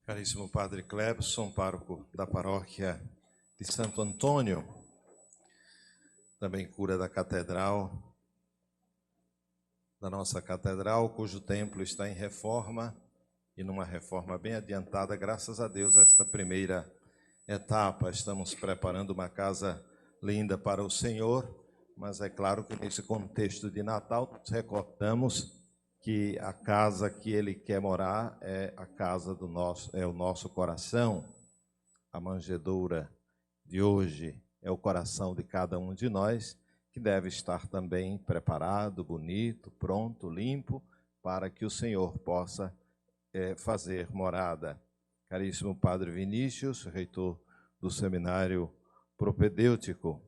Caríssimo Padre Clebson, pároco da paróquia de Santo Antônio, também cura da catedral, da nossa catedral, cujo templo está em reforma e numa reforma bem adiantada, graças a Deus, esta primeira etapa. Estamos preparando uma casa linda para o Senhor, mas é claro que nesse contexto de Natal, nos recordamos que a casa que Ele quer morar é a casa do nosso, é o nosso coração. A manjedoura de hoje é o coração de cada um de nós, que deve estar também preparado, bonito, pronto, limpo, para que o Senhor possa fazer morada. Caríssimo Padre Vinícius, reitor do Seminário Propedêutico,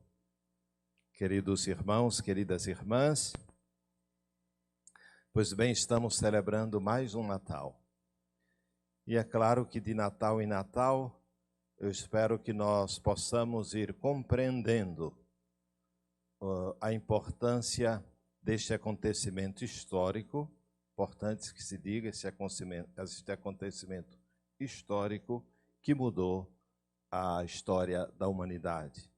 queridos irmãos, queridas irmãs, pois bem, estamos celebrando mais um Natal. E é claro que de Natal em Natal, eu espero que nós possamos ir compreendendo a importância deste acontecimento histórico, importante que se diga, este acontecimento histórico que mudou a história da humanidade.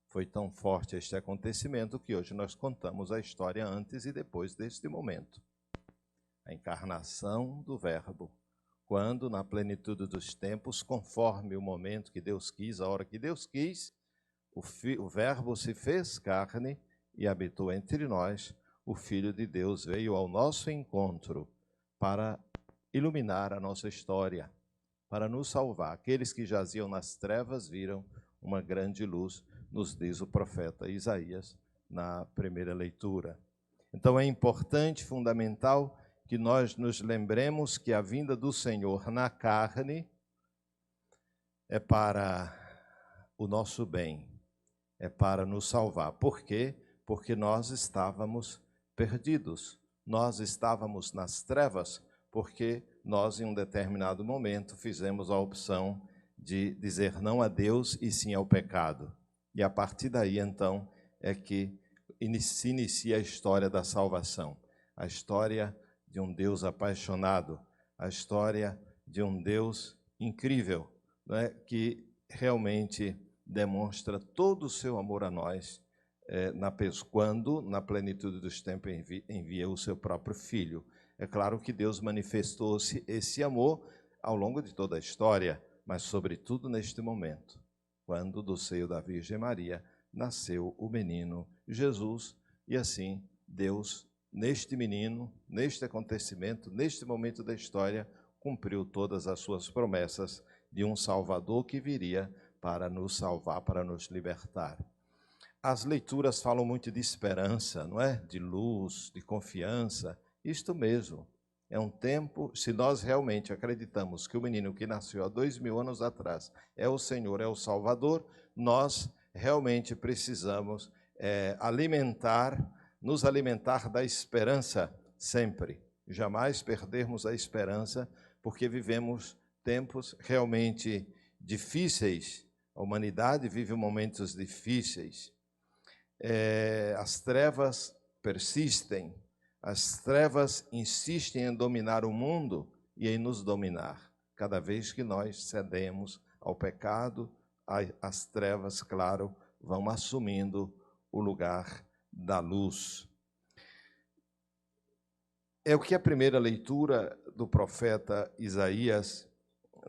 Foi tão forte este acontecimento que hoje nós contamos a história antes e depois deste momento. A encarnação do Verbo, quando na plenitude dos tempos, conforme o momento que Deus quis, a hora que Deus quis, o Verbo se fez carne e habitou entre nós. O Filho de Deus veio ao nosso encontro para iluminar a nossa história, para nos salvar. Aqueles que jaziam nas trevas viram uma grande luz, nos diz o profeta Isaías na primeira leitura. Então é importante, fundamental, que nós nos lembremos que a vinda do Senhor na carne é para o nosso bem, é para nos salvar. Por quê? Porque nós estávamos perdidos, nós estávamos nas trevas, porque nós, em um determinado momento, fizemos a opção de dizer não a Deus e sim ao pecado. E a partir daí, então, é que se inicia a história da salvação, a história de um Deus apaixonado, a história de um Deus incrível, né, que realmente demonstra todo o seu amor a nós, quando, na plenitude dos tempos, envia o seu próprio Filho. É claro que Deus manifestou esse amor ao longo de toda a história, mas sobretudo neste momento, quando do seio da Virgem Maria nasceu o menino Jesus, e assim Deus, neste menino, neste acontecimento, neste momento da história, cumpriu todas as suas promessas de um Salvador que viria para nos salvar, para nos libertar. As leituras falam muito de esperança, não é? De luz, de confiança, isto mesmo. É um tempo, se nós realmente acreditamos que o menino que nasceu há 2000 anos atrás é o Senhor, é o Salvador, nós realmente precisamos nos alimentar da esperança sempre. Jamais perdermos a esperança, porque vivemos tempos realmente difíceis. A humanidade vive momentos difíceis. As trevas persistem. As trevas insistem em dominar o mundo e em nos dominar. Cada vez que nós cedemos ao pecado, as trevas, claro, vão assumindo o lugar da luz. É o que a primeira leitura do profeta Isaías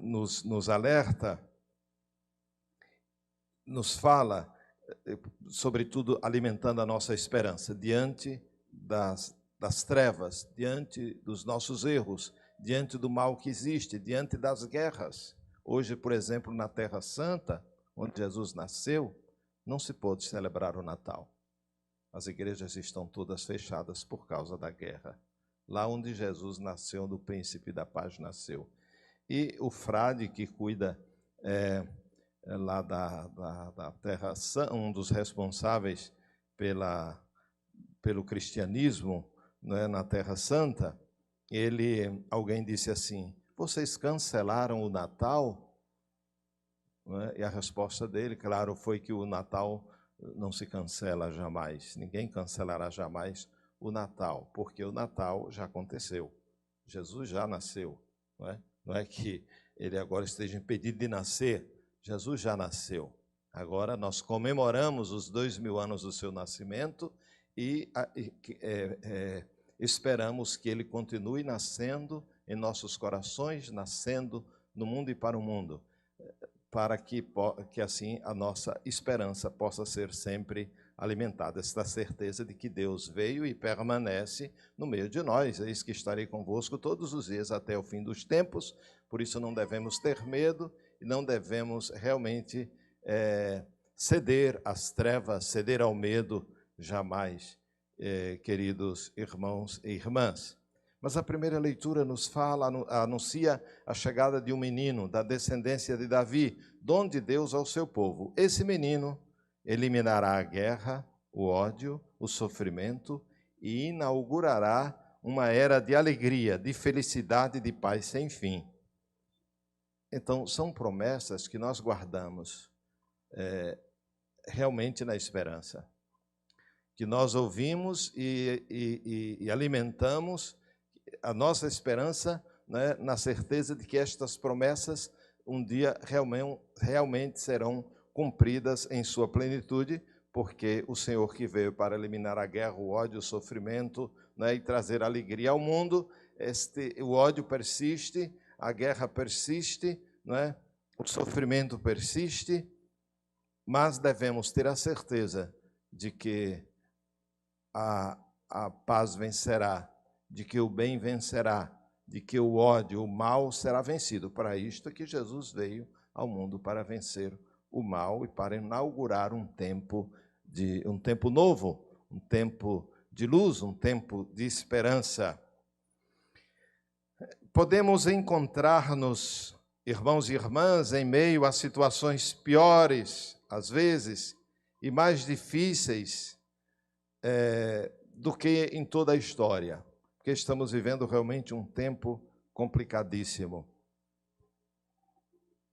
nos alerta, nos fala, sobretudo alimentando a nossa esperança diante das trevas, diante dos nossos erros, diante do mal que existe, diante das guerras. Hoje, por exemplo, na Terra Santa, onde Jesus nasceu, não se pôde celebrar o Natal. As igrejas estão todas fechadas por causa da guerra. Lá onde Jesus nasceu, onde o príncipe da paz nasceu. E o frade que cuida lá da Terra Santa, um dos responsáveis pelo cristianismo, né, na Terra Santa, alguém disse assim: vocês cancelaram o Natal? Né? E a resposta dele, claro, foi que o Natal não se cancela jamais. Ninguém cancelará jamais o Natal, porque o Natal já aconteceu. Jesus já nasceu. Não é que ele agora esteja impedido de nascer. Jesus já nasceu. Agora nós comemoramos os 2000 anos do seu nascimento e esperamos que ele continue nascendo em nossos corações, nascendo no mundo e para o mundo, para que assim a nossa esperança possa ser sempre alimentada. Esta certeza de que Deus veio e permanece no meio de nós. Eis que estarei convosco todos os dias até o fim dos tempos. Por isso não devemos ter medo e não devemos realmente ceder às trevas, ceder ao medo, jamais, queridos irmãos e irmãs. Mas a primeira leitura nos fala, anuncia a chegada de um menino da descendência de Davi, dom de Deus ao seu povo. Esse menino eliminará a guerra, o ódio, o sofrimento e inaugurará uma era de alegria, de felicidade, de paz sem fim. Então, são promessas que nós guardamos realmente na esperança, que nós ouvimos e alimentamos a nossa esperança, né, na certeza de que estas promessas um dia realmente serão cumpridas em sua plenitude, porque o Senhor que veio para eliminar a guerra, o ódio, o sofrimento, né, e trazer alegria ao mundo, o ódio persiste, a guerra persiste, né, o sofrimento persiste, mas devemos ter a certeza de que a paz vencerá, de que o bem vencerá, de que o ódio, o mal será vencido. Para isto é que Jesus veio ao mundo, para vencer o mal e para inaugurar um tempo novo, um tempo de luz, um tempo de esperança. Podemos encontrar-nos, irmãos e irmãs, em meio a situações piores, às vezes, e mais difíceis do que em toda a história, porque estamos vivendo realmente um tempo complicadíssimo.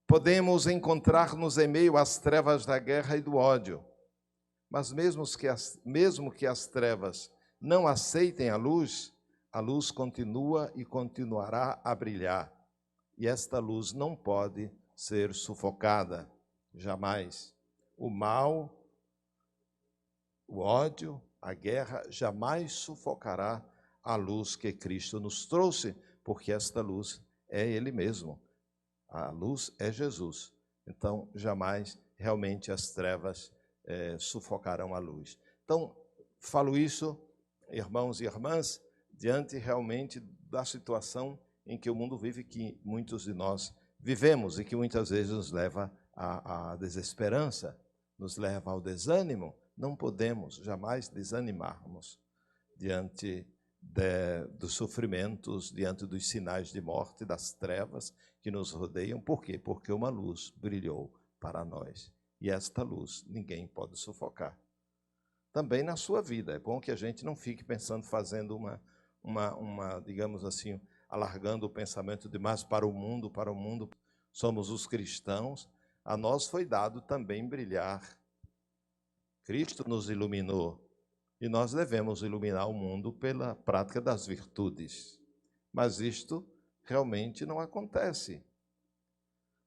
Podemos encontrar-nos em meio às trevas da guerra e do ódio, mas mesmo que as trevas não aceitem a luz continua e continuará a brilhar. E esta luz não pode ser sufocada, jamais. O mal, o ódio, a guerra jamais sufocará a luz que Cristo nos trouxe, porque esta luz é Ele mesmo. A luz é Jesus. Então, jamais realmente as trevas sufocarão a luz. Então, falo isso, irmãos e irmãs, diante realmente da situação em que o mundo vive, que muitos de nós vivemos e que muitas vezes nos leva à desesperança, nos leva ao desânimo. Não podemos jamais desanimarmos diante dos sofrimentos, diante dos sinais de morte, das trevas que nos rodeiam. Por quê? Porque uma luz brilhou para nós. E esta luz ninguém pode sufocar. Também na sua vida. É bom que a gente não fique pensando, fazendo digamos assim, alargando o pensamento demais para o mundo. Somos os cristãos. A nós foi dado também brilhar. Cristo nos iluminou. E nós devemos iluminar o mundo pela prática das virtudes. Mas isto realmente não acontece.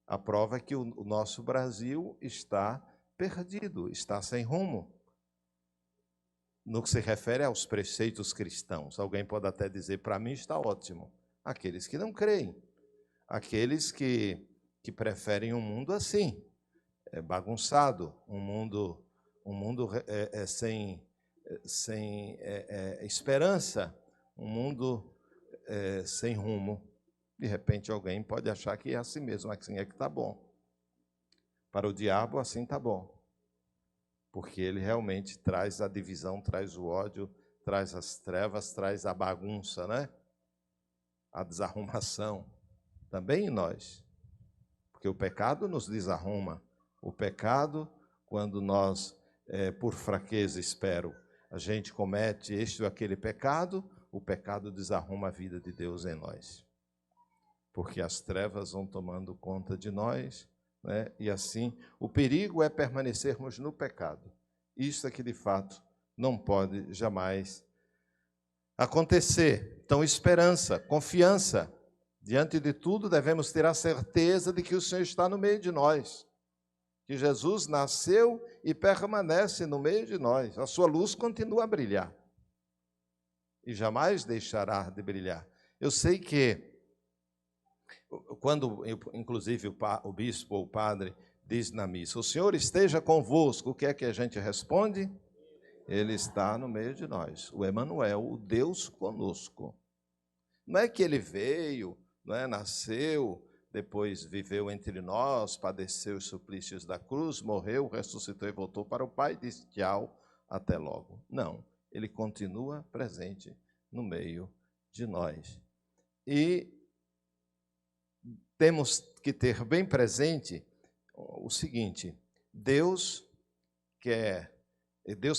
A prova é que o nosso Brasil está perdido, está sem rumo. No que se refere aos preceitos cristãos, alguém pode até dizer, para mim está ótimo. Aqueles que não creem, aqueles que preferem um mundo assim, bagunçado, um mundo sem esperança, um mundo sem rumo. De repente alguém pode achar que é assim mesmo, assim é que está bom. Para o diabo assim está bom, porque ele realmente traz a divisão, traz o ódio, traz as trevas, traz a bagunça, né? A desarrumação, também em nós, porque o pecado nos desarruma. O pecado, quando nós, por fraqueza, a gente comete este ou aquele pecado, o pecado desarruma a vida de Deus em nós. Porque as trevas vão tomando conta de nós, né? E assim, o perigo é permanecermos no pecado. Isso é que, de fato, não pode jamais acontecer. Então, esperança, confiança. Diante de tudo, devemos ter a certeza de que o Senhor está no meio de nós, que Jesus nasceu e permanece no meio de nós. A sua luz continua a brilhar e jamais deixará de brilhar. Eu sei que, quando, inclusive, o bispo ou o padre diz na missa, o Senhor esteja convosco, o que é que a gente responde? Ele está no meio de nós, o Emanuel, o Deus conosco. Não é que ele veio, não é, nasceu, depois viveu entre nós, padeceu os suplícios da cruz, morreu, ressuscitou e voltou para o Pai, disse tchau, até logo. Não, ele continua presente no meio de nós. E temos que ter bem presente o seguinte: Deus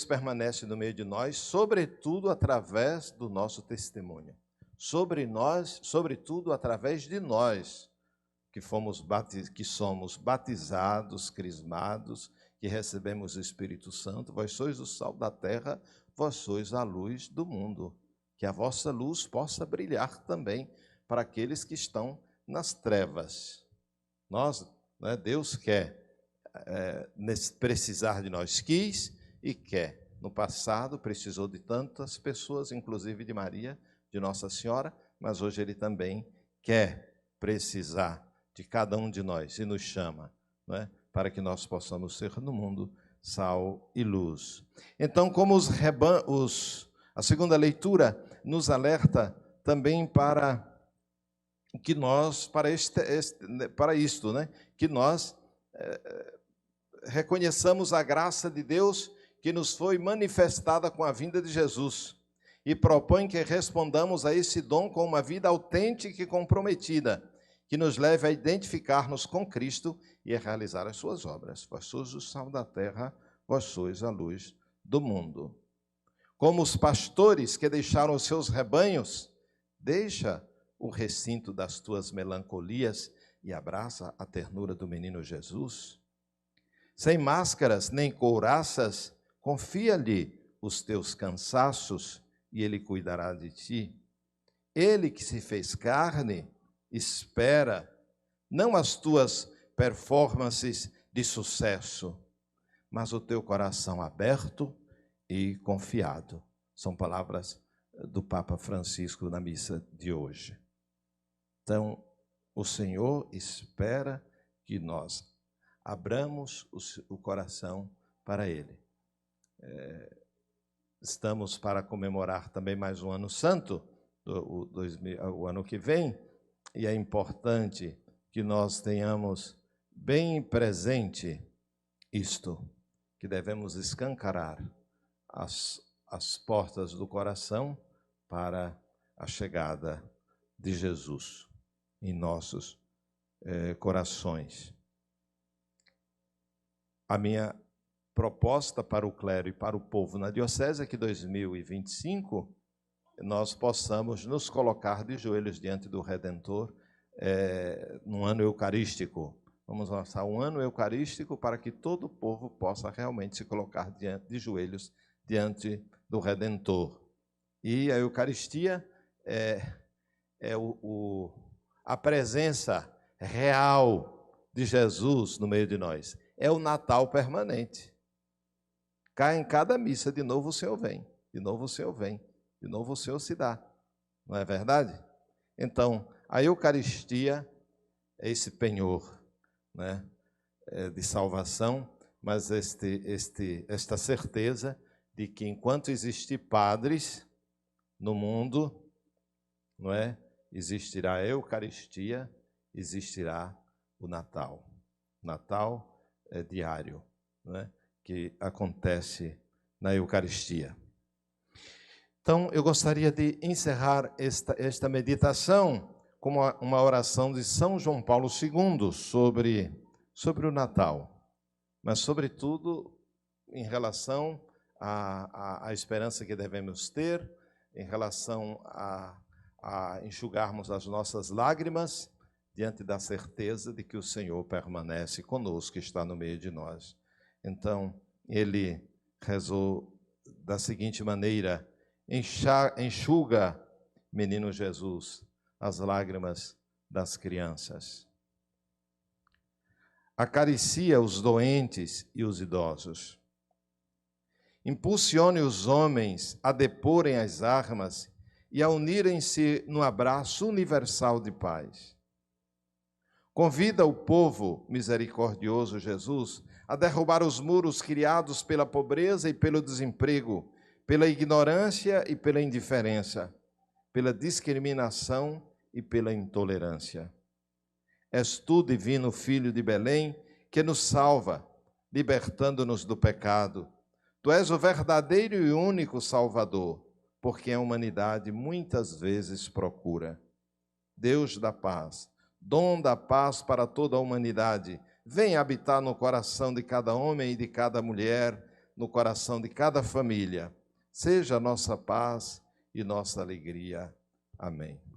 permanece no meio de nós, sobretudo através do nosso testemunho. Sobretudo através de nós, que somos batizados, crismados, que recebemos o Espírito Santo. Vós sois o sal da terra, vós sois a luz do mundo. Que a vossa luz possa brilhar também para aqueles que estão nas trevas. Deus quer precisar de nós, quis e quer. No passado precisou de tantas pessoas, inclusive de Maria, de Nossa Senhora, mas hoje Ele também quer precisar de cada um de nós e nos chama, para que nós possamos ser no mundo sal e luz. Então, como a segunda leitura nos alerta também para que nós, que nós reconheçamos a graça de Deus que nos foi manifestada com a vinda de Jesus, e propõe que respondamos a esse dom com uma vida autêntica e comprometida, que nos leve a identificar-nos com Cristo e a realizar as suas obras. Vós sois o sal da terra, vós sois a luz do mundo. Como os pastores que deixaram os seus rebanhos, deixa o recinto das tuas melancolias e abraça a ternura do menino Jesus. Sem máscaras nem couraças, confia-lhe os teus cansaços e Ele cuidará de ti. Ele que se fez carne, espera, não as tuas performances de sucesso, mas o teu coração aberto e confiado. São palavras do Papa Francisco na missa de hoje. Então, o Senhor espera que nós abramos o coração para Ele. Estamos para comemorar também mais um ano santo, o ano que vem, e é importante que nós tenhamos bem presente isto, que devemos escancarar as portas do coração para a chegada de Jesus em nossos corações. A minha proposta para o clero e para o povo na diocese é que 2025 nós possamos nos colocar de joelhos diante do Redentor num ano eucarístico. Vamos lançar um ano eucarístico para que todo o povo possa realmente se colocar de joelhos diante do Redentor. E a Eucaristia é a presença real de Jesus no meio de nós. É o Natal permanente. Cá em cada missa, de novo o Senhor vem, de novo o Senhor vem, de novo o Senhor se dá. Não é verdade? Então, a Eucaristia é esse penhor, de salvação, mas esta certeza de que enquanto existir padres no mundo, existirá a Eucaristia, existirá o Natal. Natal é diário, que acontece na Eucaristia. Então, eu gostaria de encerrar esta meditação com uma oração de São João Paulo II sobre o Natal, mas, sobretudo, em relação à esperança que devemos ter, em relação a enxugarmos as nossas lágrimas diante da certeza de que o Senhor permanece conosco, está no meio de nós. Então, ele rezou da seguinte maneira: enxuga, menino Jesus, as lágrimas das crianças. Acaricia os doentes e os idosos. Impulsione os homens a deporem as armas e a unirem-se no abraço universal de paz. Convida o povo misericordioso Jesus a derrubar os muros criados pela pobreza e pelo desemprego, pela ignorância e pela indiferença, pela discriminação e pela intolerância. És tu, divino Filho de Belém, que nos salva, libertando-nos do pecado. Tu és o verdadeiro e único Salvador, porque a humanidade muitas vezes procura. Deus da paz, dom da paz para toda a humanidade, vem habitar no coração de cada homem e de cada mulher, no coração de cada família. Seja a nossa paz e nossa alegria. Amém.